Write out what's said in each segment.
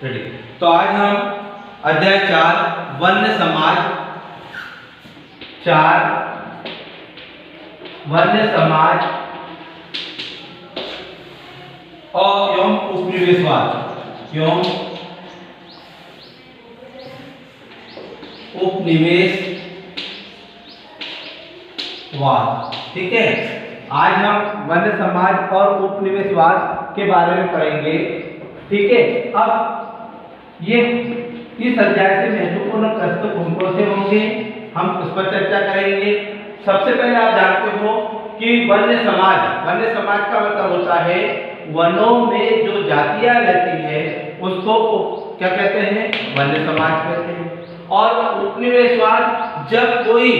Ready. तो आज हम अध्याय 4 वन्य समाज 4 वन्य समाज और एवं उपनिवेशवाद एवं उपनिवेशवाद, ठीक है। आज हम वन्य समाज और उपनिवेशवाद के बारे में पढ़ेंगे, ठीक है। अब ये इस अध्याय से महत्वपूर्ण प्रश्न कौन से होंगे हम उस पर चर्चा करेंगे। सबसे पहले आप जानते हो कि वन्य समाज का मतलब होता है वनों में जो जातियां रहती है उसको क्या कहते हैं, वन्य समाज कहते हैं। और उपनिवेशवाद जब कोई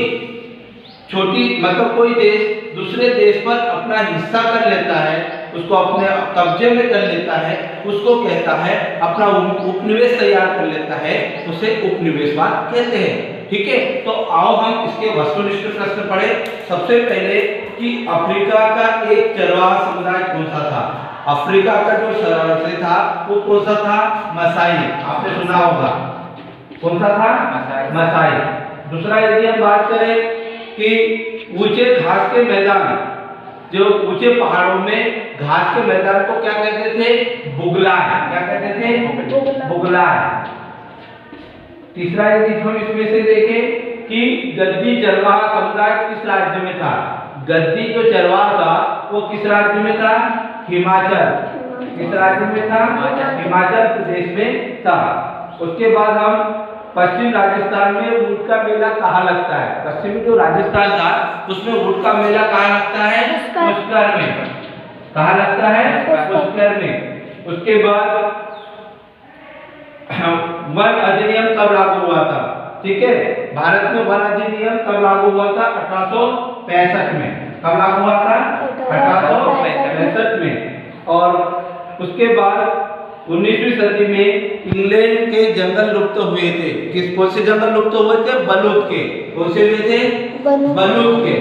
कोई देश दूसरे देश पर अपना हिस्सा कर लेता है, उसको अपने कब्जे में कर लेता है, उसको कहता है अपना उपनिवेश तैयार कर लेता है, उसे उपनिवेशवाद कहते हैं, ठीक है। तो आओ हम इसके वस्तुनिष्ठ प्रश्न पढ़ें। सबसे पहले कि अफ्रीका का एक चरवाहा समुदाय कौन सा था? अफ्रीका का जो समुदाय था वो कौन सा था? मसाई। आपने सुना होगा, कौन सा था? मसाई। दूसरा यदि हम बात करें कि ऊंचे घास के मैदान, जो ऊंचे पहाड़ों में घास के मैदान को क्या कहते थे? बुगलाय। क्या कहते थे? बुगलाय। तीसरा यदि हम इसमें से देखें कि गद्दी चरवाहा समुदाय किस राज्य में था? गद्दी जो चरवाहा था वो किस राज्य में था? हिमाचल। किस राज्य में था? हिमाचल प्रदेश में था। उसके बाद हम पश्चिम राजस्थान में ऊंट का मेला कहाँ लगता है? पश्चिमी जो राजस्थान था उसमें ऊंट का मेला कहाँ लगता है? पुष्कर में। कहाँ लगता है? पुष्कर में। उसके बाद वन अधिनियम कब लागू हुआ था? ठीक है, भारत में वन अधिनियम कब लागू हुआ था? 1865 में। कब लागू हुआ था? 1865 में। और उसके बाद 19वीं सदी में इंग्लैंड के जंगल लुप्त हुए थे। कौन से जंगल लुप्त हुए थे? बलूत के। कौन से हुए थे? बलूत के।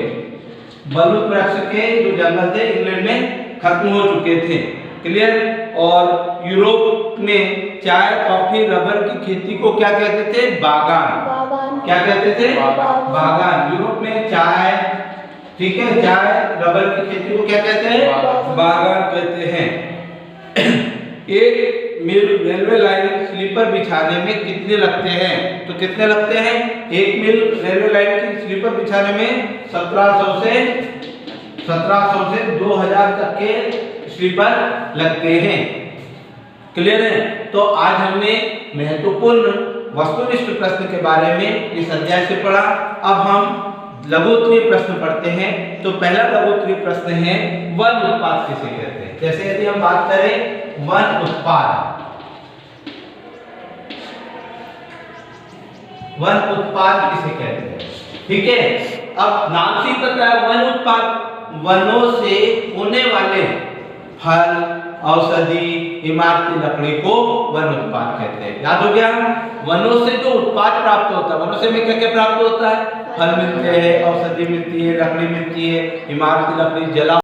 बलूत वृक्ष के जो जंगल थे इंग्लैंड में खत्म हो चुके थे। क्लियर। और यूरोप में चाय, कॉफी, रबर की खेती को क्या कहते थे? बागान। क्या कहते थे? बागान। यूरोप में चाय, ठीक है, चाय, रबर की खेती को क्या कहते हैं? बागान कहते हैं। एक मील रेलवे लाइन स्लीपर बिछाने में कितने लगते हैं? तो कितने लगते हैं? एक मील रेलवे लाइन की स्लीपर बिछाने में 1700 से 2000 तक के स्लीपर लगते हैं। क्लियर है। तो आज हमने महत्वपूर्ण वस्तुनिष्ठ प्रश्न के बारे में इस अध्याय से पढ़ा। अब हम लघुत्तरीय प्रश्न पढ़ते हैं। तो पहला लघुत्तरीय प्रश्न है वन उत्पाद किसे कहते हैं? जैसे यदि हम बात करें वन उत्पाद, वन उत्पाद किसे कहते हैं? ठीक है। अब नाम से ही पता है वन उत्पाद वनों से होने वाले फल, औषधि, इमारती लकड़ी को वन उत्पाद कहते हैं। याद हो गया? वनों से जो उत्पाद प्राप्त होता है, वनों से हमें क्या क्या प्राप्त होता है? फल मिलते हैं, औषधि मिलती है, लकड़ी मिलती है, इमारती लकड़ी, जला